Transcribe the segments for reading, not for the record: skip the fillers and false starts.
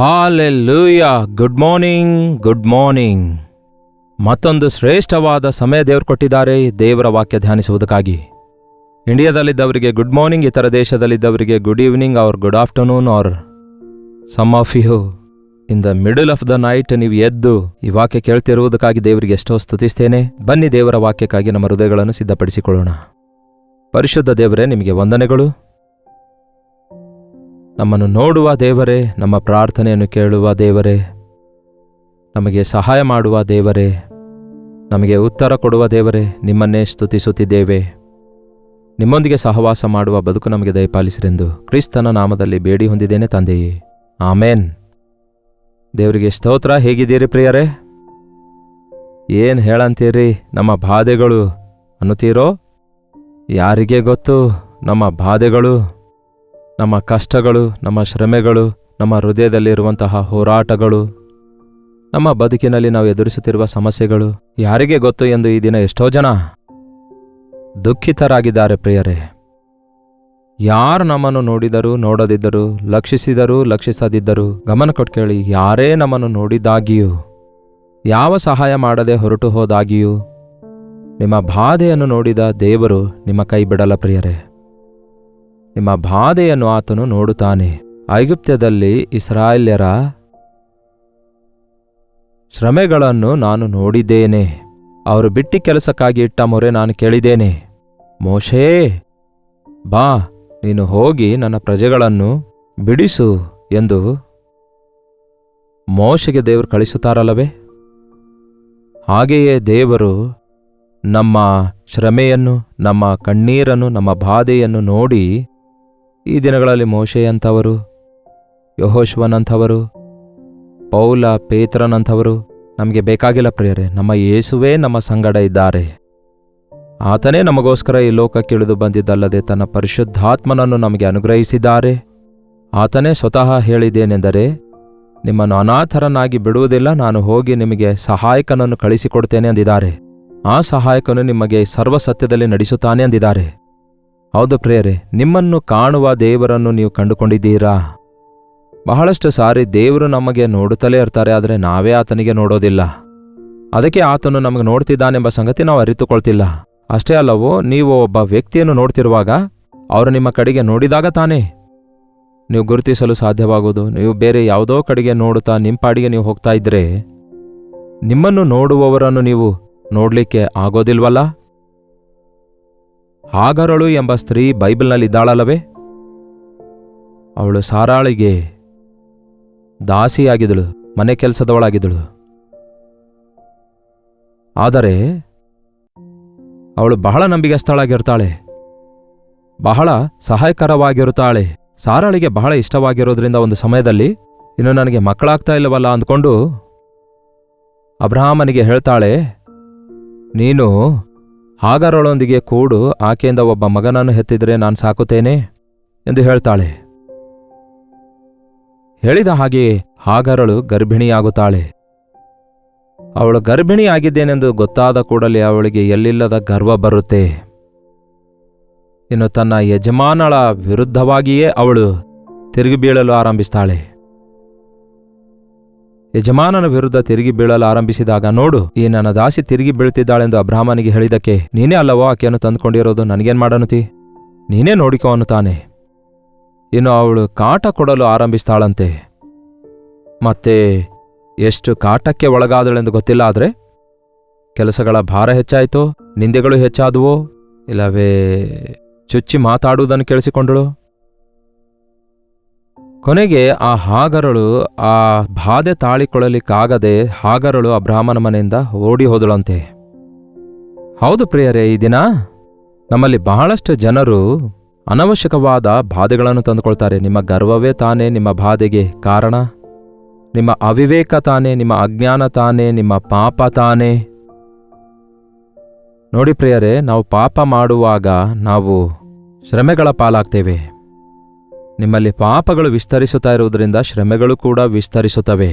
Hallelujah. Good morning, good morning. ಮತ್ತೊಂದು ಶ್ರೇಷ್ಠವಾದ ಸಮಯ ದೇವರು ಕೊಟ್ಟಿದ್ದಾರೆ ದೇವರ ವಾಕ್ಯ ಧ್ಯಾನಿಸುವುದಕ್ಕಾಗಿ. ಇಂಡಿಯಾದಲ್ಲಿದ್ದವರಿಗೆ ಗುಡ್ ಮಾರ್ನಿಂಗ್, ಇತರ ದೇಶದಲ್ಲಿದ್ದವರಿಗೆ good evening or good afternoon or some of you in the middle of the night ನೀವು ಎದ್ದು ಈ ವಾಕ್ಯ ಕೇಳ್ತಿರುವುದಕ್ಕಾಗಿ ದೇವರಿಗೆ ಎಷ್ಟೋ ಸ್ತುತಿಸ್ತೇನೆ. ಬನ್ನಿ ದೇವರ ವಾಕ್ಯಕ್ಕಾಗಿ ನಮ್ಮ ಹೃದಯಗಳನ್ನು ಸಿದ್ಧಪಡಿಸಿಕೊಳ್ಳೋಣ. ಪರಿಶುದ್ಧ ದೇವರೇ, ನಿಮಗೆ ವಂದನೆಗಳು. ನಮ್ಮನ್ನು ನೋಡುವ ದೇವರೇ, ನಮ್ಮ ಪ್ರಾರ್ಥನೆಯನ್ನು ಕೇಳುವ ದೇವರೇ, ನಮಗೆ ಸಹಾಯ ಮಾಡುವ ದೇವರೇ, ನಮಗೆ ಉತ್ತರ ಕೊಡುವ ದೇವರೇ, ನಿಮ್ಮನ್ನೇ ಸ್ತುತಿಸುತ್ತಿದ್ದೇವೆ. ನಿಮ್ಮೊಂದಿಗೆ ಸಹವಾಸ ಮಾಡುವ ಬದುಕು ನಮಗೆ ದಯಪಾಲಿಸಿರೆಂದು ಕ್ರಿಸ್ತನ ನಾಮದಲ್ಲಿ ಬೇಡಿ ಹೊಂದಿದ್ದೇನೆ ತಂದೆಯೇ, ಆಮೇನ್. ದೇವರಿಗೆ ಸ್ತೋತ್ರ. ಹೇಗಿದ್ದೀರಿ ಪ್ರಿಯರೇ? ಏನು ಹೇಳಂತೀರಿ? ನಮ್ಮ ಬಾಧೆಗಳು ಅನ್ನುತ್ತೀರೋ? ಯಾರಿಗೆ ಗೊತ್ತು ನಮ್ಮ ಬಾಧೆಗಳು, ನಮ್ಮ ಕಷ್ಟಗಳು, ನಮ್ಮ ಶ್ರಮೆಗಳು, ನಮ್ಮ ಹೃದಯದಲ್ಲಿರುವಂತಹ ಹೋರಾಟಗಳು, ನಮ್ಮ ಬದುಕಿನಲ್ಲಿ ನಾವು ಎದುರಿಸುತ್ತಿರುವ ಸಮಸ್ಯೆಗಳು ಯಾರಿಗೆ ಗೊತ್ತು ಎಂದು ಈ ದಿನ ಎಷ್ಟೋ ಜನ ದುಃಖಿತರಾಗಿದ್ದಾರೆ ಪ್ರಿಯರೇ. ಯಾರು ನಮ್ಮನ್ನು ನೋಡಿದರೂ ನೋಡದಿದ್ದರೂ, ಲಕ್ಷಿಸಿದರೂ ಲಕ್ಷಿಸದಿದ್ದರೂ, ಗಮನ ಕೊಟ್ಟು ಕೇಳಿ, ಯಾರೇ ನಮ್ಮನ್ನು ನೋಡಿದಾಗಿಯೂ, ಯಾವ ಸಹಾಯ ಮಾಡದೆ ಹೊರಟು ಹೋದಾಗಿಯೂ, ನಿಮ್ಮ ಬಾಧೆಯನ್ನು ನೋಡಿದ ದೇವರು ನಿಮ್ಮ ಕೈ ಬಿಡಲ್ಲ ಪ್ರಿಯರೇ. ನಿಮ್ಮ ಬಾಧೆಯನ್ನು ಆತನು ನೋಡುತ್ತಾನೆ. ಐಗುಪ್ತ್ಯದಲ್ಲಿ ಇಸ್ರಾಯೇಲ್ಯರ ಶ್ರಮೆಗಳನ್ನು ನಾನು ನೋಡಿದ್ದೇನೆ. ಅವರು ಬಿಟ್ಟಿ ಕೆಲಸಕ್ಕಾಗಿ ಇಟ್ಟ ಮೊರೆ ನಾನು ಕೇಳಿದ್ದೇನೆ. ಮೋಶೇ, ಬಾ, ನೀನು ಹೋಗಿ ನನ್ನ ಪ್ರಜೆಗಳನ್ನು ಬಿಡಿಸು ಎಂದು ಮೋಶೆಗೆ ದೇವರು ಕಳಿಸುತ್ತಾರಲ್ಲವೇ? ಹಾಗೆಯೇ ದೇವರು ನಮ್ಮ ಶ್ರಮೆಯನ್ನು, ನಮ್ಮ ಕಣ್ಣೀರನ್ನು, ನಮ್ಮ ಬಾಧೆಯನ್ನು ನೋಡಿ ಈ ದಿನಗಳಲ್ಲಿ ಮೋಶೆಯಂಥವರು, ಯೆಹೋಶುವನಂಥವರು, ಪೌಲ, ಪೇತ್ರನಂಥವರು ನಮಗೆ ಬೇಕಾಗಿಲ್ಲ ಪ್ರಿಯರೇ. ನಮ್ಮ ಯೇಸುವೇ ನಮ್ಮ ಸಂಗಡ ಇದ್ದಾರೆ. ಆತನೇ ನಮಗೋಸ್ಕರ ಈ ಲೋಕಕ್ಕಿಳಿದು ಬಂದಿದ್ದಲ್ಲದೆ ತನ್ನ ಪರಿಶುದ್ಧಾತ್ಮನನ್ನು ನಮಗೆ ಅನುಗ್ರಹಿಸಿದ್ದಾರೆ. ಆತನೇ ಸ್ವತಃ ಹೇಳಿದ್ದೇನೆಂದರೆ, ನಿಮ್ಮನ್ನು ಅನಾಥರನ್ನಾಗಿ ಬಿಡುವುದಿಲ್ಲ, ನಾನು ಹೋಗಿ ನಿಮಗೆ ಸಹಾಯಕನನ್ನು ಕಳಿಸಿಕೊಡ್ತೇನೆ ಅಂದಿದ್ದಾರೆ. ಆ ಸಹಾಯಕನು ನಿಮಗೆ ಸರ್ವಸತ್ಯದಲ್ಲಿ ನಡೆಸುತ್ತಾನೆ ಅಂದಿದ್ದಾರೆ. ಹೌದು ಪ್ರಿಯರೇ, ನಿಮ್ಮನ್ನು ಕಾಣುವ ದೇವರನ್ನು ನೀವು ಕಂಡುಕೊಂಡಿದ್ದೀರಾ? ಬಹಳಷ್ಟು ಸಾರಿ ದೇವರು ನಮಗೆ ನೋಡುತ್ತಲೇ ಇರ್ತಾರೆ, ಆದರೆ ನಾವೇ ಆತನಿಗೆ ನೋಡೋದಿಲ್ಲ. ಅದಕ್ಕೆ ಆತನು ನಮಗೆ ನೋಡ್ತಿದ್ದಾನೆಂಬ ಸಂಗತಿ ನಾವು ಅರಿತುಕೊಳ್ತಿಲ್ಲ. ಅಷ್ಟೇ ಅಲ್ಲವೋ, ನೀವು ಒಬ್ಬ ವ್ಯಕ್ತಿಯನ್ನು ನೋಡ್ತಿರುವಾಗ ಅವರು ನಿಮ್ಮ ಕಡೆಗೆ ನೋಡಿದಾಗ ತಾನೇ ನೀವು ಗುರುತಿಸಲು ಸಾಧ್ಯವಾಗುವುದು. ನೀವು ಬೇರೆ ಯಾವುದೋ ಕಡೆಗೆ ನೋಡುತ್ತಾ ನಿಮ್ಮ ಪಾಡಿಗೆ ನೀವು ಹೋಗ್ತಾ ಇದ್ರೆ ನಿಮ್ಮನ್ನು ನೋಡುವವರನ್ನು ನೀವು ನೋಡ್ಲಿಕ್ಕೆ ಆಗೋದಿಲ್ವಲ್ಲ? ಹಾಗರಳು ಎಂಬ ಸ್ತ್ರೀ ಬೈಬಲ್ನಲ್ಲಿದ್ದಾಳಲ್ಲವೇ? ಅವಳು ಸಾರಾಳಿಗೆ ದಾಸಿಯಾಗಿದ್ದಳು, ಮನೆ ಕೆಲಸದವಳಾಗಿದ್ದಳು. ಆದರೆ ಅವಳು ಬಹಳ ನಂಬಿಗಸ್ತಳಾಗಿರ್ತಾಳೆ, ಬಹಳ ಸಹಾಯಕರವಾಗಿರುತ್ತಾಳೆ. ಸಾರಾಳಿಗೆ ಬಹಳ ಇಷ್ಟವಾಗಿರೋದ್ರಿಂದ ಒಂದು ಸಮಯದಲ್ಲಿ ಇನ್ನು ನನಗೆ ಮಕ್ಕಳಾಗ್ತಾ ಇಲ್ಲವಲ್ಲ ಅಂದ್ಕೊಂಡು ಅಬ್ರಹಾಮನಿಗೆ ಹೇಳ್ತಾಳೆ, ನೀನು ಹಾಗರಳೊಂದಿಗೆ ಕೂಡು, ಆಕೆಯಿಂದ ಒಬ್ಬ ಮಗನನ್ನು ಹೆತ್ತಿದ್ರೆ ನಾನು ಸಾಕುತ್ತೇನೆ ಎಂದು ಹೇಳ್ತಾಳೆ. ಹೇಳಿದ ಹಾಗೆಯೇ ಹಾಗರಳು ಗರ್ಭಿಣಿಯಾಗುತ್ತಾಳೆ. ಅವಳು ಗರ್ಭಿಣಿಯಾಗಿದ್ದೇನೆಂದು ಗೊತ್ತಾದ ಕೂಡಲೇ ಅವಳಿಗೆ ಎಲ್ಲಿಲ್ಲದ ಗರ್ವ ಬರುತ್ತೆ. ಇನ್ನು ತನ್ನ ಯಜಮಾನಳ ವಿರುದ್ಧವಾಗಿಯೇ ಅವಳು ತಿರುಗಿ ಬೀಳಲು ಆರಂಭಿಸ್ತಾಳೆ. ಯಜಮಾನನ ವಿರುದ್ಧ ತಿರುಗಿ ಬೀಳಲು ಆರಂಭಿಸಿದಾಗ, ನೋಡು, ಈ ನನ್ನ ದಾಸಿ ತಿರುಗಿ ಬೀಳ್ತಿದ್ದಾಳೆಂದು ಅಬ್ರಹಾಮನಿಗೆ ಹೇಳಿದಕ್ಕೆ, ನೀನೇ ಅಲ್ಲವೋ ಆಕೆಯನ್ನು ತಂದುಕೊಂಡಿರೋದು, ನನಗೇನು ಮಾಡನುತಿ, ನೀನೇ ನೋಡಿಕೋ ಅನ್ನುತ್ತಾನೆ. ಇನ್ನು ಅವಳು ಕಾಟ ಕೊಡಲು ಆರಂಭಿಸ್ತಾಳಂತೆ. ಮತ್ತೆ ಎಷ್ಟು ಕಾಟಕ್ಕೆ ಒಳಗಾದಳೆಂದು ಗೊತ್ತಿಲ್ಲ. ಆದರೆ ಕೆಲಸಗಳ ಭಾರ ಹೆಚ್ಚಾಯಿತೋ, ನಿಂದೆಗಳು ಹೆಚ್ಚಾದುವೋ, ಇಲ್ಲವೇ ಚುಚ್ಚಿ ಮಾತಾಡುವುದನ್ನು ಕೇಳಿಸಿಕೊಂಡಳು. ಕೊನೆಗೆ ಆ ಹಾಗರಳು ಆ ಬಾಧೆ ತಾಳಿಕೊಳ್ಳಲಿಕ್ಕಾಗದೆ ಹಾಗರಳು ಅಬ್ರಹಾಮನ ಮನೆಯಿಂದ ಓಡಿ ಹೋದಳಂತೆ. ಹೌದು ಪ್ರಿಯರೇ, ಈ ದಿನ ನಮ್ಮಲ್ಲಿ ಬಹಳಷ್ಟು ಜನರು ಅನವಶ್ಯಕವಾದ ಬಾಧೆಗಳನ್ನು ತಂದುಕೊಳ್ತಾರೆ. ನಿಮ್ಮ ಗರ್ವವೇ ತಾನೇ ನಿಮ್ಮ ಬಾಧೆಗೆ ಕಾರಣ, ನಿಮ್ಮ ಅವಿವೇಕ ತಾನೇ, ನಿಮ್ಮ ಅಜ್ಞಾನ ತಾನೇ, ನಿಮ್ಮ ಪಾಪ ತಾನೇ. ನೋಡಿ ಪ್ರಿಯರೇ, ನಾವು ಪಾಪ ಮಾಡುವಾಗ ನಾವು ಶ್ರಮೆಗಳ ಪಾಲಾಗ್ತೇವೆ. ನಿಮ್ಮಲ್ಲಿ ಪಾಪಗಳು ವಿಸ್ತರಿಸುತ್ತಾ ಇರುವುದರಿಂದ ಶ್ರಮೆಗಳು ಕೂಡ ವಿಸ್ತರಿಸುತ್ತವೆ.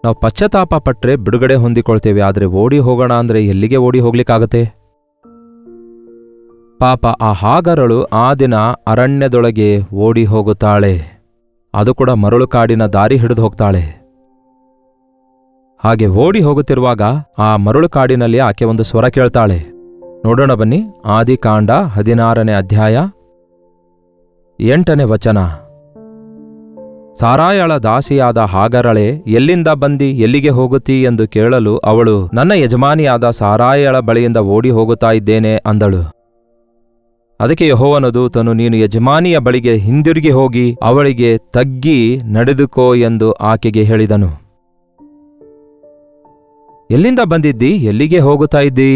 ನಾವು ಪಶ್ಚಾತ್ತಾಪ ಪಟ್ಟರೆ ಬಿಡುಗಡೆ ಹೊಂದಿಕೊಳ್ತೇವೆ, ಆದರೆ ಓಡಿ ಹೋಗೋಣ ಅಂದರೆ ಎಲ್ಲಿಗೆ ಓಡಿ ಹೋಗ್ಲಿಕ್ಕಾಗತ್ತೆ? ಪಾಪ ಆ ಹಾಗರಳು ಆ ದಿನ ಅರಣ್ಯದೊಳಗೆ ಓಡಿ ಹೋಗುತ್ತಾಳೆ. ಅದು ಕೂಡ ಮರಳು ಕಾಡಿನ ದಾರಿ ಹಿಡಿದು ಹೋಗ್ತಾಳೆ. ಹಾಗೆ ಓಡಿ ಹೋಗುತ್ತಿರುವಾಗ ಆ ಮರಳು ಕಾಡಿನಲ್ಲಿ ಆಕೆ ಒಂದು ಸ್ವರ ಕೇಳ್ತಾಳೆ. ನೋಡೋಣ ಬನ್ನಿ, ಆದಿಕಾಂಡ 16ನೇ ಅಧ್ಯಾಯ 8ನೇ ವಚನ. ಸಾರಾಯಳ ದಾಸಿಯಾದ ಹಾಗರಳೆ, ಎಲ್ಲಿಂದ ಬಂದಿ, ಎಲ್ಲಿಗೆ ಹೋಗುತ್ತೀ ಎಂದು ಕೇಳಲು ಅವಳು, ನನ್ನ ಯಜಮಾನಿಯಾದ ಸಾರಾಯಳ ಬಳಿಯಿಂದ ಓಡಿ ಹೋಗುತ್ತಾ ಇದ್ದೇನೆ ಅಂದಳು. ಅದಕ್ಕೆ ಯೆಹೋವನ ದೂತನು, ನೀನು ಯಜಮಾನಿಯ ಬಳಿಗೆ ಹಿಂದಿರುಗಿ ಹೋಗಿ ಅವಳಿಗೆ ತಗ್ಗಿ ನಡೆದುಕೋ ಎಂದು ಆಕೆಗೆ ಹೇಳಿದನು. ಎಲ್ಲಿಂದ ಬಂದಿದ್ದಿ, ಎಲ್ಲಿಗೆ ಹೋಗುತ್ತಾ ಇದ್ದೀ?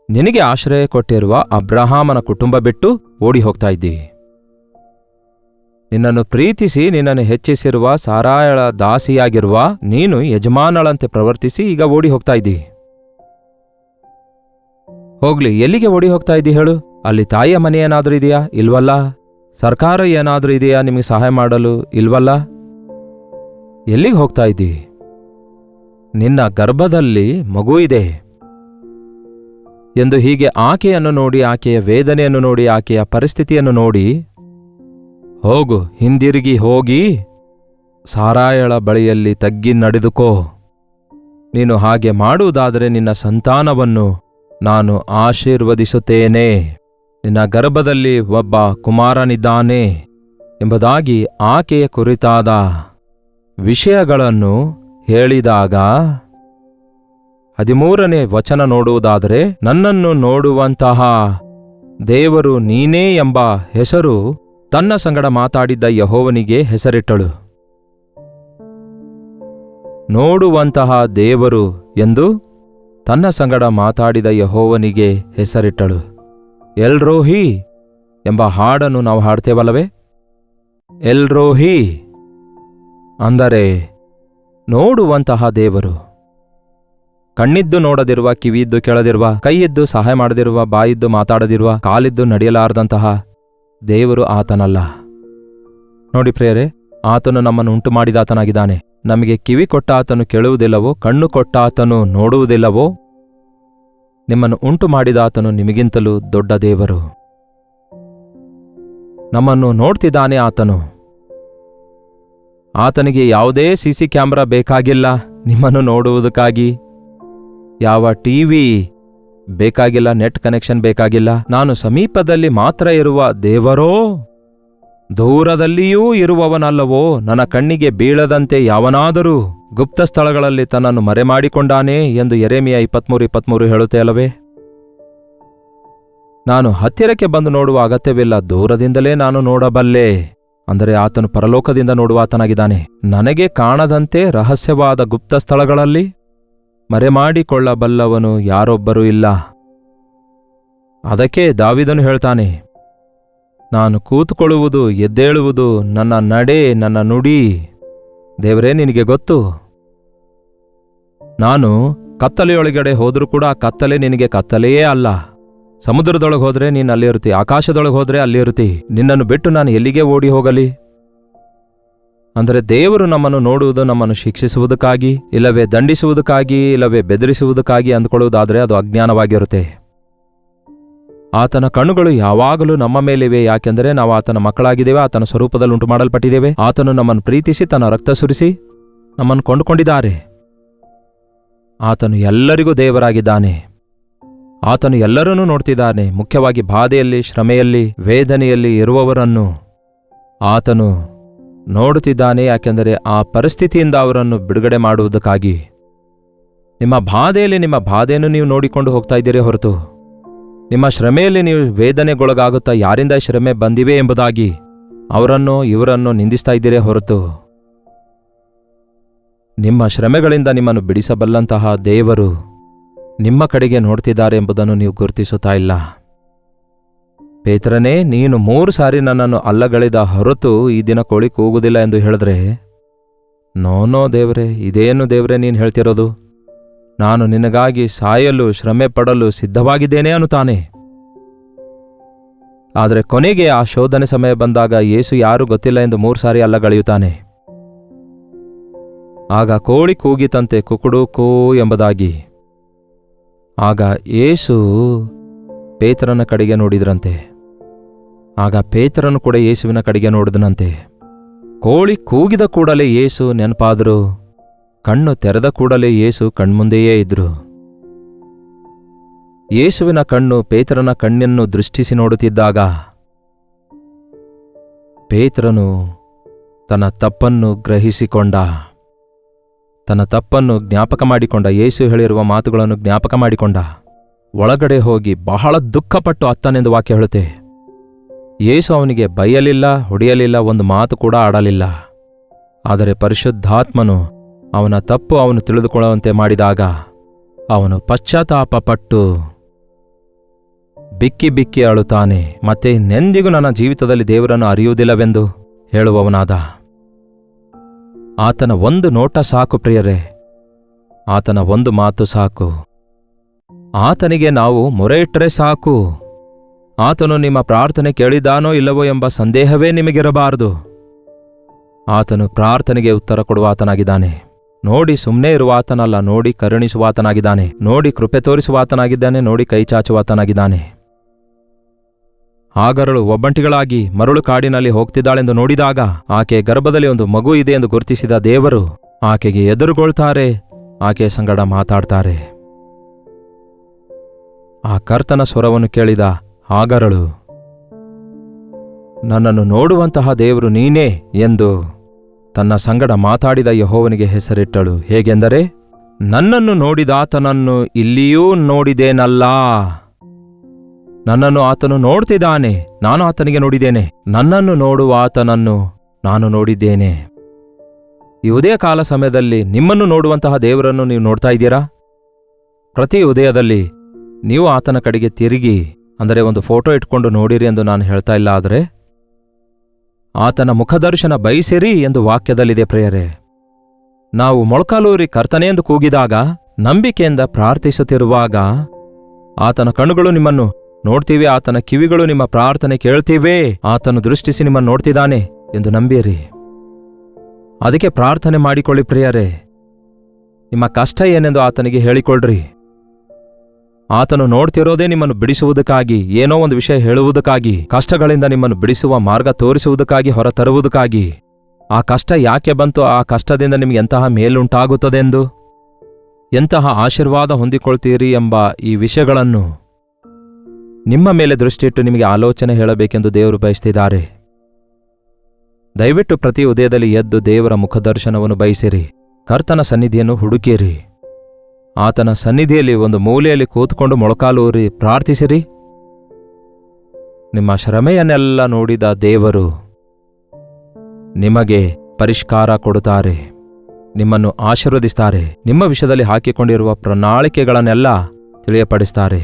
ನಿನಗೆ ಆಶ್ರಯ ಕೊಟ್ಟಿರುವ ಅಬ್ರಹಾಮನ ಕುಟುಂಬ ಬಿಟ್ಟು ಓಡಿ ಹೋಗ್ತಾ ಇದ್ದಿ. ನಿನ್ನನ್ನು ಪ್ರೀತಿಸಿ ನಿನ್ನನ್ನು ಹೆಚ್ಚಿಸಿರುವ ಸಾರಾಯಳ ದಾಸಿಯಾಗಿರುವ ನೀನು ಯಜಮಾನಳಂತೆ ಪ್ರವರ್ತಿಸಿ ಈಗ ಓಡಿ ಹೋಗ್ತಾ ಇದ್ದಿ. ಹೋಗ್ಲಿ, ಎಲ್ಲಿಗೆ ಓಡಿ ಹೋಗ್ತಾ ಇದ್ದಿ ಹೇಳು? ಅಲ್ಲಿ ತಾಯಿಯ ಮನೆ ಏನಾದ್ರೂ ಇದೆಯಾ? ಇಲ್ವಲ್ಲ. ಸರ್ಕಾರ ಏನಾದ್ರೂ ಇದೆಯಾ ನಿಮಗೆ ಸಹಾಯ ಮಾಡಲು? ಇಲ್ವಲ್ಲ. ಎಲ್ಲಿಗೆ ಹೋಗ್ತಾ ಇದ್ದಿ? ನಿನ್ನ ಗರ್ಭದಲ್ಲಿ ಮಗು ಇದೆ ಎಂದು ಹೀಗೆ ಆಕೆಯನ್ನು ನೋಡಿ, ಆಕೆಯ ವೇದನೆಯನ್ನು ನೋಡಿ, ಆಕೆಯ ಪರಿಸ್ಥಿತಿಯನ್ನು ನೋಡಿ, ಹೋಗು, ಹಿಂದಿರುಗಿ ಹೋಗಿ ಸಾರಾಯಳ ಬಳಿಯಲ್ಲಿ ತಗ್ಗಿ ನಡೆದುಕೋ. ನೀನು ಹಾಗೆ ಮಾಡುವುದಾದರೆ ನಿನ್ನ ಸಂತಾನವನ್ನು ನಾನು ಆಶೀರ್ವದಿಸುತ್ತೇನೆ, ನಿನ್ನ ಗರ್ಭದಲ್ಲಿ ಒಬ್ಬ ಕುಮಾರನಿದ್ದಾನೆ ಎಂಬುದಾಗಿ ಆಕೆಯ ಕುರಿತಾದ ವಿಷಯಗಳನ್ನು ಹೇಳಿದಾಗ 13ನೇ ವಚನ ನೋಡುವುದಾದರೆ, ನನ್ನನ್ನು ನೋಡುವಂತಹ ದೇವರು ನೀನೇ ಎಂಬ ಹೆಸರು ತನ್ನ ಸಂಗಡ ಮಾತಾಡಿದ್ದ ಯೆಹೋವನಿಗೆ ಹೆಸರಿಟ್ಟಳು. ನೋಡುವಂತಹ ದೇವರು ಎಂದು ತನ್ನ ಸಂಗಡ ಮಾತಾಡಿದ ಯೆಹೋವನಿಗೆ ಹೆಸರಿಟ್ಟಳು. ಎಲ್ರೋಹಿ ಎಂಬ ಹಾಡನ್ನು ನಾವು ಹಾಡ್ತೇವಲ್ಲವೇ? ಎಲ್ರೋಹಿ ಅಂದರೆ ನೋಡುವಂತಹ ದೇವರು. ಕಣ್ಣಿದ್ದು ನೋಡದಿರುವ, ಕಿವಿಯಿದ್ದು ಕೇಳದಿರುವ, ಕೈಯಿದ್ದು ಸಹಾಯ ಮಾಡದಿರುವ, ಬಾಯಿದ್ದು ಮಾತಾಡದಿರುವ, ಕಾಲಿದ್ದು ನಡೆಯಲಾರದಂತಹ ದೇವರು ಆತನಲ್ಲ. ನೋಡಿ ಪ್ರಿಯರೇ, ಆತನು ನಮ್ಮನ್ನು ಉಂಟು ಮಾಡಿದಾತನಾಗಿದ್ದಾನೆ. ನಮಗೆ ಕಿವಿ ಕೊಟ್ಟ ಆತನು ಕೇಳುವುದಿಲ್ಲವೋ? ಕಣ್ಣು ಕೊಟ್ಟ ಆತನು ನೋಡುವುದಿಲ್ಲವೋ? ನಿಮ್ಮನ್ನು ಉಂಟು ಮಾಡಿದಾತನು ನಿಮಗಿಂತಲೂ ದೊಡ್ಡ ದೇವರು. ನಮ್ಮನ್ನು ನೋಡ್ತಿದ್ದಾನೆ ಆತನು. ಆತನಿಗೆ ಯಾವುದೇ ಸಿಸಿ ಕ್ಯಾಮೆರಾ ಬೇಕಾಗಿಲ್ಲ ನಿಮ್ಮನ್ನು ನೋಡುವುದಕ್ಕಾಗಿ. ಯಾವ ಟಿವಿ ಬೇಕಾಗಿಲ್ಲ, ನೆಟ್ ಕನೆಕ್ಷನ್ ಬೇಕಾಗಿಲ್ಲ. ನಾನು ಸಮೀಪದಲ್ಲಿ ಮಾತ್ರ ಇರುವ ದೇವರೋ, ದೂರದಲ್ಲಿಯೂ ಇರುವವನಲ್ಲವೋ? ನನ್ನ ಕಣ್ಣಿಗೆ ಬೀಳದಂತೆ ಯಾವನಾದರೂ ಗುಪ್ತ ಸ್ಥಳಗಳಲ್ಲಿ ತನ್ನನ್ನು ಮರೆಮಾಡಿಕೊಂಡಾನೇ ಎಂದು ಯೆರೆಮೀಯ 23:23 ಹೇಳುತ್ತೆ ಅಲ್ಲವೇ? ನಾನು ಹತ್ತಿರಕ್ಕೆ ಬಂದು ನೋಡುವ ಅಗತ್ಯವಿಲ್ಲ, ದೂರದಿಂದಲೇ ನಾನು ನೋಡಬಲ್ಲೆ. ಅಂದರೆ ಆತನು ಪರಲೋಕದಿಂದ ನೋಡುವ ಆತನಾಗಿದ್ದಾನೆ. ನನಗೆ ಕಾಣದಂತೆ ರಹಸ್ಯವಾದ ಗುಪ್ತ ಸ್ಥಳಗಳಲ್ಲಿ ಮರೆಮಾಡಿಕೊಳ್ಳಬಲ್ಲವನು ಯಾರೊಬ್ಬರೂ ಇಲ್ಲ. ಅದಕ್ಕೆ ದಾವೀದನು ಹೇಳ್ತಾನೆ, ನಾನು ಕೂತುಕೊಳ್ಳುವುದು, ಎದ್ದೇಳುವುದು, ನನ್ನ ನಡೆ, ನನ್ನ ನುಡಿ ದೇವರೇ ನಿನಗೆ ಗೊತ್ತು. ನಾನು ಕತ್ತಲೆಯೊಳಗಡೆ ಹೋದರೂ ಕೂಡ ಆ ಕತ್ತಲೆ ನಿನಗೆ ಕತ್ತಲೆಯೇ ಅಲ್ಲ. ಸಮುದ್ರದೊಳಗೆ ಹೋದ್ರೆ ನೀನು ಅಲ್ಲಿ ಇರುತ್ತಿ, ಆಕಾಶದೊಳಗೆ ಹೋದ್ರೆ ಅಲ್ಲಿ ಇರುತ್ತಿ. ನಿನ್ನನ್ನು ಬಿಟ್ಟು ನಾನು ಎಲ್ಲಿಗೆ ಓಡಿ ಹೋಗಲಿ? ಅಂದರೆ ದೇವರು ನಮ್ಮನ್ನು ನೋಡುವುದು ನಮ್ಮನ್ನು ಶಿಕ್ಷಿಸುವುದಕ್ಕಾಗಿ, ಇಲ್ಲವೇ ದಂಡಿಸುವುದಕ್ಕಾಗಿ, ಇಲ್ಲವೇ ಬೆದರಿಸುವುದಕ್ಕಾಗಿ ಅಂದುಕೊಳ್ಳುವುದಾದರೆ ಅದು ಅಜ್ಞಾನವಾಗಿರುತ್ತೆ. ಆತನ ಕಣ್ಣುಗಳು ಯಾವಾಗಲೂ ನಮ್ಮ ಮೇಲಿವೆ. ಯಾಕೆಂದರೆ ನಾವು ಆತನ ಮಕ್ಕಳಾಗಿದ್ದೇವೆ, ಆತನ ಸ್ವರೂಪದಲ್ಲಿ ಉಂಟು ಮಾಡಲ್ಪಟ್ಟಿದ್ದೇವೆ. ಆತನು ನಮ್ಮನ್ನು ಪ್ರೀತಿಸಿ ತನ್ನ ರಕ್ತ ಸುರಿಸಿ ನಮ್ಮನ್ನು ಕೊಂಡುಕೊಂಡಿದ್ದಾರೆ. ಆತನು ಎಲ್ಲರಿಗೂ ದೇವರಾಗಿದ್ದಾನೆ. ಆತನು ಎಲ್ಲರನ್ನೂ ನೋಡ್ತಿದ್ದಾನೆ. ಮುಖ್ಯವಾಗಿ ಬಾಧೆಯಲ್ಲಿ, ಶ್ರಮೆಯಲ್ಲಿ, ವೇದನೆಯಲ್ಲಿ ಇರುವವರನ್ನು ಆತನು ನೋಡುತ್ತಿದ್ದಾನೆ. ಯಾಕೆಂದರೆ ಆ ಪರಿಸ್ಥಿತಿಯಿಂದ ಅವರನ್ನು ಬಿಡುಗಡೆ ಮಾಡುವುದಕ್ಕಾಗಿ. ನಿಮ್ಮ ಬಾಧೆಯಲ್ಲಿ ನಿಮ್ಮ ಬಾಧೆಯನ್ನು ನೀವು ನೋಡಿಕೊಂಡು ಹೋಗ್ತಾ ಇದ್ದೀರಿ ಹೊರತು, ನಿಮ್ಮ ಶ್ರಮೆಯಲ್ಲಿ ನೀವು ವೇದನೆಗೊಳಗಾಗುತ್ತಾ ಯಾರಿಂದ ಶ್ರಮೆ ಬಂದಿವೆ ಎಂಬುದಾಗಿ ಅವರನ್ನು ಇವರನ್ನು ನಿಂದಿಸ್ತಾ ಇದ್ದೀರೇ ಹೊರತು, ನಿಮ್ಮ ಶ್ರಮೆಗಳಿಂದ ನಿಮ್ಮನ್ನು ಬಿಡಿಸಬಲ್ಲಂತಹ ದೇವರು ನಿಮ್ಮ ಕಡೆಗೆ ನೋಡ್ತಿದ್ದಾರೆ ಎಂಬುದನ್ನು ನೀವು ಗುರುತಿಸುತ್ತಾ ಇಲ್ಲ. ಪೇತ್ರನೇ, ನೀನು 3 ಸಾರಿ ನನ್ನನ್ನು ಅಲ್ಲಗಳೆದ ಹೊರತು ಈ ದಿನ ಕೋಳಿ ಕೂಗುವುದಿಲ್ಲ ಎಂದು ಹೇಳಿದ್ರೆ, ನೋ ದೇವರೇ, ಇದೇನು ದೇವರೇ ನೀನು ಹೇಳ್ತಿರೋದು? ನಾನು ನಿನಗಾಗಿ ಸಾಯಲು ಶ್ರಮೆ ಪಡಲು ಸಿದ್ಧವಾಗಿದ್ದೇನೆ ಅನ್ನುತ್ತಾನೆ. ಆದರೆ ಕೊನೆಗೆ ಆ ಶೋಧನೆ ಸಮಯ ಬಂದಾಗ ಯೇಸು ಯಾರು ಗೊತ್ತಿಲ್ಲ ಎಂದು 3 ಸಾರಿ ಅಲ್ಲಗಳೆಯುತ್ತಾನೆ. ಆಗ ಕೋಳಿ ಕೂಗಿತಂತೆ, ಕುಕುಡು ಕೂ ಎಂಬುದಾಗಿ. ಆಗ ಯೇಸು ಪೇತ್ರನ ಕಡೆಗೆ ನೋಡಿದ್ರಂತೆ. ಆಗ ಪೇತ್ರನು ಕೂಡ ಯೇಸುವಿನ ಕಡೆಗೆ ನೋಡಿದನಂತೆ. ಕೋಳಿ ಕೂಗಿದ ಕೂಡಲೇ ಯೇಸು ನೆನಪಾದರು. ಕಣ್ಣು ತೆರೆದ ಕೂಡಲೇ ಯೇಸು ಕಣ್ಮುಂದೆಯೇ ಇದ್ರು. ಯೇಸುವಿನ ಕಣ್ಣು ಪೇತ್ರನ ಕಣ್ಣನ್ನು ದೃಷ್ಟಿಸಿ ನೋಡುತ್ತಿದ್ದಾಗ ಪೇತ್ರನು ತನ್ನ ತಪ್ಪನ್ನು ಗ್ರಹಿಸಿಕೊಂಡ, ತನ್ನ ತಪ್ಪನ್ನು ಜ್ಞಾಪಕ ಮಾಡಿಕೊಂಡ. ಯೇಸು ಹೇಳಿರುವ ಮಾತುಗಳನ್ನು ಜ್ಞಾಪಕ ಮಾಡಿಕೊಂಡ. ಒಳಗಡೆ ಹೋಗಿ ಬಹಳ ದುಃಖಪಟ್ಟು ಅತ್ತನೆಂದು ವಾಕ್ಯ ಹೇಳುತ್ತೆ. ಯೇಸು ಅವನಿಗೆ ಬೈಯಲಿಲ್ಲ, ಹೊಡೆಯಲಿಲ್ಲ, ಒಂದು ಮಾತು ಕೂಡ ಆಡಲಿಲ್ಲ. ಆದರೆ ಪರಿಶುದ್ಧಾತ್ಮನು ಅವನ ತಪ್ಪು ಅವನು ತಿಳಿದುಕೊಳ್ಳುವಂತೆ ಮಾಡಿದಾಗ ಅವನು ಪಶ್ಚಾತ್ತಾಪಪಟ್ಟು ಬಿಕ್ಕಿ ಬಿಕ್ಕಿ ಅಳುತ್ತಾನೆ. ಮತ್ತೆ ನೆಂದಿಗೂ ನನ್ನ ಜೀವಿತದಲ್ಲಿ ದೇವರನ್ನು ಅರಿಯುವುದಿಲ್ಲವೆಂದು ಹೇಳುವವನಾದ. ಆತನ ಒಂದು ನೋಟ ಸಾಕು ಪ್ರಿಯರೇ, ಆತನ ಒಂದು ಮಾತು ಸಾಕು. ಆತನಿಗೆ ನಾವು ಮೊರೆ ಇಟ್ಟರೆ ಸಾಕು. ಆತನು ನಿಮ್ಮ ಪ್ರಾರ್ಥನೆ ಕೇಳಿದಾನೋ ಇಲ್ಲವೋ ಎಂಬ ಸಂದೇಹವೇ ನಿಮಗಿರಬಾರದು. ಆತನು ಪ್ರಾರ್ಥನೆಗೆ ಉತ್ತರ ಕೊಡುವ ಆತನಾಗಿದ್ದಾನೆ. ನೋಡಿ ಸುಮ್ಮನೆ ಇರುವ ಆತನಲ್ಲ, ನೋಡಿ ಕರುಣಿಸುವಾತನಾಗಿದ್ದಾನೆ, ನೋಡಿ ಕೃಪೆ ತೋರಿಸುವಾತನಾಗಿದ್ದಾನೆ, ನೋಡಿ ಕೈಚಾಚುವಾತನಾಗಿದ್ದಾನೆ. ಹಾಗರಳು ಒಬ್ಬಂಟಿಗಳಾಗಿ ಮರಳು ಕಾಡಿನಲ್ಲಿ ಹೋಗ್ತಿದ್ದಾಳೆಂದು ನೋಡಿದಾಗ ಆಕೆ ಗರ್ಭದಲ್ಲಿ ಒಂದು ಮಗು ಇದೆ ಎಂದು ಗುರುತಿಸಿದ ದೇವರು ಆಕೆಗೆ ಎದುರುಗೊಳ್ತಾರೆ, ಆಕೆಯ ಸಂಗಡ ಮಾತಾಡ್ತಾರೆ. ಆ ಕರ್ತನ ಸ್ವರವನ್ನು ಕೇಳಿದ ಹಾಗರಳು ನನ್ನನ್ನು ನೋಡುವಂತಹ ದೇವರು ನೀನೇ ಎಂದು ತನ್ನ ಸಂಗಡ ಮಾತಾಡಿದ ಯೆಹೋವನಿಗೆ ಹೆಸರಿಟ್ಟಳು. ಹೇಗೆಂದರೆ, ನನ್ನನ್ನು ನೋಡಿದಾತನನ್ನು ಇಲ್ಲಿಯೂ ನೋಡಿದೇನಲ್ಲ. ನನ್ನನ್ನು ಆತನು ನೋಡ್ತಿದ್ದಾನೆ, ನಾನು ಆತನಿಗೆ ನೋಡಿದ್ದೇನೆ. ನನ್ನನ್ನು ನೋಡುವ ಆತನನ್ನು ನಾನು ನೋಡಿದ್ದೇನೆ. ಈ ಉದಯ ಕಾಲ ಸಮಯದಲ್ಲಿ ನಿಮ್ಮನ್ನು ನೋಡುವಂತಹ ದೇವರನ್ನು ನೀವು ನೋಡ್ತಾ ಇದ್ದೀರಾ? ಪ್ರತಿ ಉದಯದಲ್ಲಿ ನೀವು ಆತನ ಕಡೆಗೆ ತಿರುಗಿ, ಅಂದರೆ ಒಂದು ಫೋಟೋ ಇಟ್ಕೊಂಡು ನೋಡಿರಿ ಎಂದು ನಾನು ಹೇಳ್ತಾ ಇಲ್ಲ, ಆದರೆ ಆತನ ಮುಖದರ್ಶನ ಬಯಸಿರಿ ಎಂದು ವಾಕ್ಯದಲ್ಲಿದೆ ಪ್ರಿಯರೇ. ನಾವು ಮೊಳಕಾಲೂರಿ ಕರ್ತನೆ ಎಂದು ಕೂಗಿದಾಗ, ನಂಬಿಕೆಯಿಂದ ಪ್ರಾರ್ಥಿಸುತ್ತಿರುವಾಗ ಆತನ ಕಣ್ಣುಗಳು ನಿಮ್ಮನ್ನು ನೋಡ್ತೀವಿ, ಆತನ ಕಿವಿಗಳು ನಿಮ್ಮ ಪ್ರಾರ್ಥನೆ ಕೇಳ್ತೀವೇ, ಆತನು ದೃಷ್ಟಿಸಿ ನಿಮ್ಮನ್ನು ನೋಡ್ತಿದ್ದಾನೆ ಎಂದು ನಂಬಿರಿ. ಅದಕ್ಕೆ ಪ್ರಾರ್ಥನೆ ಮಾಡಿಕೊಳ್ಳಿ ಪ್ರಿಯರೇ. ನಿಮ್ಮ ಕಷ್ಟ ಏನೆಂದು ಆತನಿಗೆ ಹೇಳಿಕೊಳ್ಳ್ರಿ. ಆತನು ನೋಡ್ತಿರೋದೇ ನಿಮ್ಮನ್ನು ಬಿಡಿಸುವುದಕ್ಕಾಗಿ, ಏನೋ ಒಂದು ವಿಷಯ ಹೇಳುವುದಕ್ಕಾಗಿ, ಕಷ್ಟಗಳಿಂದ ನಿಮ್ಮನ್ನು ಬಿಡಿಸುವ ಮಾರ್ಗ ತೋರಿಸುವುದಕ್ಕಾಗಿ, ಹೊರತರುವುದಕ್ಕಾಗಿ. ಆ ಕಷ್ಟ ಯಾಕೆ ಬಂತು, ಆ ಕಷ್ಟದಿಂದ ನಿಮಗೆ ಎಂತಹ ಮೇಲುಂಟಾಗುತ್ತದೆಂದು, ಎಂತಹ ಆಶೀರ್ವಾದ ಹೊಂದಿಕೊಳ್ತೀರಿ ಎಂಬ ಈ ವಿಷಯಗಳನ್ನು ನಿಮ್ಮ ಮೇಲೆ ದೃಷ್ಟಿಯಿಟ್ಟು ನಿಮಗೆ ಆಲೋಚನೆ ಹೇಳಬೇಕೆಂದು ದೇವರು ಬಯಸ್ತಿದ್ದಾರೆ. ದಯವಿಟ್ಟು ಪ್ರತಿ ಉದಯದಲ್ಲಿ ಎದ್ದು ದೇವರ ಮುಖದರ್ಶನವನ್ನು ಬಯಸಿರಿ. ಕರ್ತನ ಸನ್ನಿಧಿಯನ್ನು ಹುಡುಕಿರಿ. ಆತನ ಸನ್ನಿಧಿಯಲ್ಲಿ ಒಂದು ಮೂಲೆಯಲ್ಲಿ ಕೂತ್ಕೊಂಡು ಮೊಳಕಾಲೂರಿ ಪ್ರಾರ್ಥಿಸಿರಿ. ನಿಮ್ಮ ಶ್ರಮೆಯನ್ನೆಲ್ಲ ನೋಡಿದ ದೇವರು ನಿಮಗೆ ಪರಿಷ್ಕಾರ ಕೊಡುತ್ತಾರೆ, ನಿಮ್ಮನ್ನು ಆಶೀರ್ವದಿಸ್ತಾರೆ, ನಿಮ್ಮ ವಿಷಯದಲ್ಲಿ ಹಾಕಿಕೊಂಡಿರುವ ಪ್ರಣಾಳಿಕೆಗಳನ್ನೆಲ್ಲ ತಿಳಿಯಪಡಿಸ್ತಾರೆ.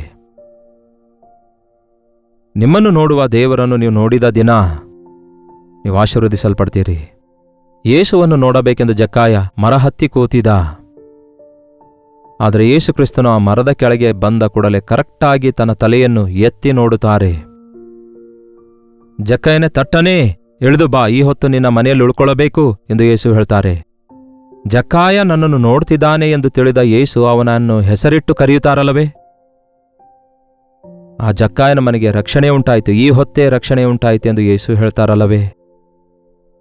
ನಿಮ್ಮನ್ನು ನೋಡುವ ದೇವರನ್ನು ನೀವು ನೋಡಿದ ದಿನ ನೀವು ಆಶೀರ್ವದಿಸಲ್ಪಡ್ತೀರಿ. ಯೇಸುವನ್ನು ನೋಡಬೇಕೆಂದು ಜಕ್ಕಾಯ ಮರ ಹತ್ತಿ ಕೂತಿದ. ಆದರೆ ಯೇಸು ಕ್ರಿಸ್ತನು ಆ ಮರದ ಕೆಳಗೆ ಬಂದ ಕೂಡಲೇ ಕರೆಕ್ಟಾಗಿ ತನ್ನ ತಲೆಯನ್ನು ಎತ್ತಿ ನೋಡುತ್ತಾರೆ. ಜಕ್ಕಾಯನೇ, ತಟ್ಟನೇ ಇಳಿದು ಬಾ, ಈ ಹೊತ್ತು ನಿನ್ನ ಮನೆಯಲ್ಲಿ ಉಳ್ಕೊಳ್ಳಬೇಕು ಎಂದು ಯೇಸು ಹೇಳ್ತಾರೆ. ಜಕ್ಕಾಯ ನನ್ನನ್ನು ನೋಡ್ತಿದ್ದಾನೆ ಎಂದು ತಿಳಿದ ಯೇಸು ಅವನನ್ನು ಹೆಸರಿಟ್ಟು ಕರೆಯುತ್ತಾರಲ್ಲವೇ? ಆ ಜಕ್ಕಾಯನ ಮನೆಗೆ ರಕ್ಷಣೆ ಉಂಟಾಯಿತು, ಈ ಹೊತ್ತೇ ರಕ್ಷಣೆ ಉಂಟಾಯಿತು ಎಂದು ಯೇಸು ಹೇಳ್ತಾರಲ್ಲವೇ?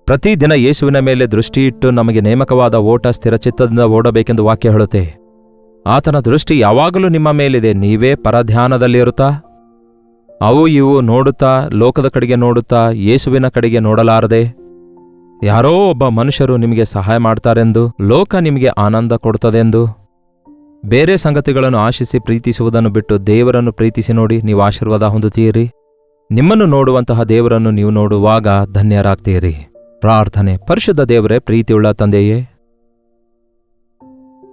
ಪ್ರತಿದಿನ ಯೇಸುವಿನ ಮೇಲೆ ದೃಷ್ಟಿಯಿಟ್ಟು ನಮಗೆ ನೇಮಕವಾದ ಓಟ ಸ್ಥಿರಚಿತ್ತದಿಂದ ಓಡಬೇಕೆಂದು ವಾಕ್ಯ ಹೇಳುತ್ತೆ. ಆತನ ದೃಷ್ಟಿ ಯಾವಾಗಲೂ ನಿಮ್ಮ ಮೇಲಿದೆ. ನೀವೇ ಪರಧ್ಯಾನದಲ್ಲಿರುತ್ತಾ, ಅವು ಇವು ನೋಡುತ್ತಾ, ಲೋಕದ ಕಡೆಗೆ ನೋಡುತ್ತಾ, ಯೇಸುವಿನ ಕಡೆಗೆ ನೋಡಲಾರದೆ, ಯಾರೋ ಒಬ್ಬ ಮನುಷ್ಯರು ನಿಮಗೆ ಸಹಾಯ ಮಾಡ್ತಾರೆಂದು, ಲೋಕ ನಿಮಗೆ ಆನಂದ ಕೊಡುತ್ತದೆಂದು, ಬೇರೆ ಸಂಗತಿಗಳನ್ನು ಆಶಿಸಿ ಪ್ರೀತಿಸುವುದನ್ನು ಬಿಟ್ಟು ದೇವರನ್ನು ಪ್ರೀತಿಸಿ ನೋಡಿ, ನೀವು ಆಶೀರ್ವಾದ ಹೊಂದುತ್ತೀರಿ. ನಿಮ್ಮನ್ನು ನೋಡುವಂತಹ ದೇವರನ್ನು ನೀವು ನೋಡುವಾಗ ಧನ್ಯರಾಗ್ತೀರಿ. ಪ್ರಾರ್ಥನೆ. ಪರಿಶುದ್ಧ ದೇವರೇ, ಪ್ರೀತಿಯುಳ್ಳ ತಂದೆಯೇ,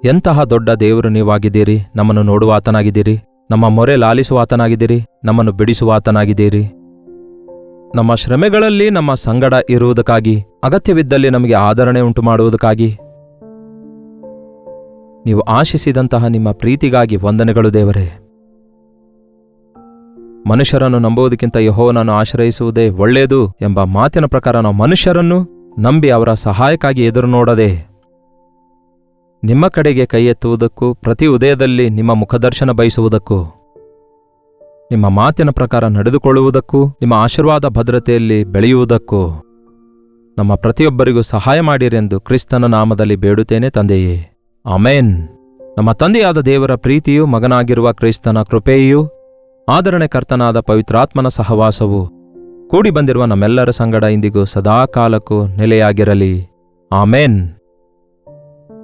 ಎಂತಹ ದೊಡ್ಡ ದೇವರು ನೀವಾಗಿದ್ದೀರಿ. ನಮ್ಮನ್ನು ನೋಡುವ ಆತನಾಗಿದ್ದೀರಿ, ನಮ್ಮ ಮೊರೆ ಲಾಲಿಸುವ ಆತನಾಗಿದ್ದೀರಿ, ನಮ್ಮನ್ನು ಬಿಡಿಸುವ ಆತನಾಗಿದ್ದೀರಿ. ನಮ್ಮ ಶ್ರಮೆಗಳಲ್ಲಿ ನಮ್ಮ ಸಂಗಡ ಇರುವುದಕ್ಕಾಗಿ, ಅಗತ್ಯವಿದ್ದಲ್ಲಿ ನಮಗೆ ಆದರಣೆ ಉಂಟು ಮಾಡುವುದಕ್ಕಾಗಿ, ನೀವು ಆಶಿಸಿದಂತಹ ನಿಮ್ಮ ಪ್ರೀತಿಗಾಗಿ ವಂದನೆಗಳು ದೇವರೇ. ಮನುಷ್ಯರನ್ನು ನಂಬುವುದಕ್ಕಿಂತ ಯೆಹೋವನನ್ನು ಆಶ್ರಯಿಸುವುದೇ ಒಳ್ಳೆಯದು ಎಂಬ ಮಾತಿನ ಪ್ರಕಾರ ನಾವು ಮನುಷ್ಯರನ್ನು ನಂಬಿ ಅವರ ಸಹಾಯಕ್ಕಾಗಿ ಎದುರು ನೋಡದೆ ನಿಮ್ಮ ಕಡೆಗೆ ಕೈ ಎತ್ತುವುದಕ್ಕೂ, ಪ್ರತಿ ಉದಯದಲ್ಲಿ ನಿಮ್ಮ ಮುಖದರ್ಶನ ಬಯಸುವುದಕ್ಕೂ, ನಿಮ್ಮ ಮಾತಿನ ಪ್ರಕಾರ ನಡೆದುಕೊಳ್ಳುವುದಕ್ಕೂ, ನಿಮ್ಮ ಆಶೀರ್ವಾದ ಭದ್ರತೆಯಲ್ಲಿ ಬೆಳೆಯುವುದಕ್ಕೂ ನಮ್ಮ ಪ್ರತಿಯೊಬ್ಬರಿಗೂ ಸಹಾಯ ಮಾಡಿರೆಂದು ಕ್ರಿಸ್ತನ ನಾಮದಲ್ಲಿ ಬೇಡುತ್ತೇನೆ ತಂದೆಯೇ, ಆಮೇನ್. ನಮ್ಮ ತಂದೆಯಾದ ದೇವರ ಪ್ರೀತಿಯೂ ಮಗನಾಗಿರುವ ಕ್ರಿಸ್ತನ ಕೃಪೆಯೂ ಆದರಣೆಕರ್ತನಾದ ಪವಿತ್ರಾತ್ಮನ ಸಹವಾಸವು ಕೂಡಿ ಬಂದಿರುವ ನಮ್ಮೆಲ್ಲರ ಸಂಗಡ ಇಂದಿಗೂ ಸದಾಕಾಲಕ್ಕೂ ನೆಲೆಯಾಗಿರಲಿ. ಆಮೇನ್.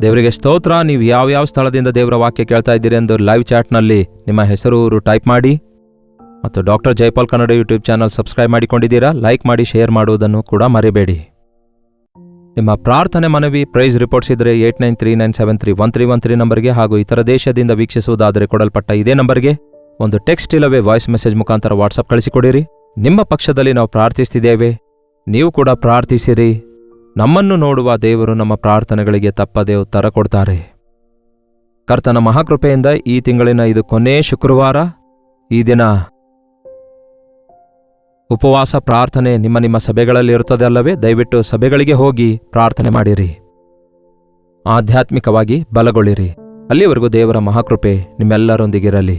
ದೇವರಿಗೆ ಸ್ತೋತ್ರ. ನೀವು ಯಾವ್ಯಾವ ಸ್ಥಳದಿಂದ ದೇವರ ವಾಕ್ಯ ಕೇಳ್ತಾ ಇದ್ದೀರಿ ಎಂದು ಲೈವ್ ಚಾಟ್ನಲ್ಲಿ ನಿಮ್ಮ ಹೆಸರು ಊರು ಟೈಪ್ ಮಾಡಿ. ಮತ್ತು doctor Jaipal Kannada YouTube channel subscribe ಮಾಡಿಕೊಂಡಿದ್ದೀರಾ? ಲೈಕ್ ಮಾಡಿ, ಶೇರ್ ಮಾಡುವುದನ್ನು ಕೂಡ ಮರಿಬೇಡಿ. ನಿಮ್ಮ ಪ್ರಾರ್ಥನೆ, ಮನವಿ, ಪ್ರೈಸ್ ರಿಪೋರ್ಟ್ಸ್ ಇದ್ದರೆ 8939731313 ನಂಬರ್ಗೆ ಹಾಗೂ ಇತರ ದೇಶದಿಂದ ವೀಕ್ಷಿಸುವುದಾದರೆ ಕೊಡಲ್ಪಟ್ಟ ಇದೇ ನಂಬರ್ಗೆ ಒಂದು ಟೆಕ್ಸ್ಟ್ ಇಲ್ಲವೇ ವಾಯ್ಸ್ ಮೆಸೇಜ್ ಮುಖಾಂತರ ವಾಟ್ಸಪ್ ಕಳಿಸಿಕೊಡಿರಿ. ನಿಮ್ಮ ಪಕ್ಷದಲ್ಲಿ ನಾವು ಪ್ರಾರ್ಥಿಸ್ತಿದ್ದೇವೆ, ನೀವು ಕೂಡ ಪ್ರಾರ್ಥಿಸಿರಿ. ನಮ್ಮನ್ನು ನೋಡುವ ದೇವರು ನಮ್ಮ ಪ್ರಾರ್ಥನೆಗಳಿಗೆ ತಪ್ಪದೇ ಉತ್ತರ ಕೊಡ್ತಾರೆ. ಕರ್ತನ ಮಹಾಕೃಪೆಯಿಂದ ಈ ತಿಂಗಳಿನ ಇದು ಕೊನೇ ಶುಕ್ರವಾರ. ಈ ದಿನ ಉಪವಾಸ ಪ್ರಾರ್ಥನೆ ನಿಮ್ಮ ಸಭೆಗಳಲ್ಲಿ ಇರುತ್ತದೆ ಅಲ್ಲವೇ? ದಯವಿಟ್ಟು ಸಭೆಗಳಿಗೆ ಹೋಗಿ ಪ್ರಾರ್ಥನೆ ಮಾಡಿರಿ, ಆಧ್ಯಾತ್ಮಿಕವಾಗಿ ಬಲಗೊಳ್ಳಿರಿ. ಅಲ್ಲಿವರೆಗೂ ದೇವರ ಮಹಾಕೃಪೆ ನಿಮ್ಮೆಲ್ಲರೊಂದಿಗಿರಲಿ.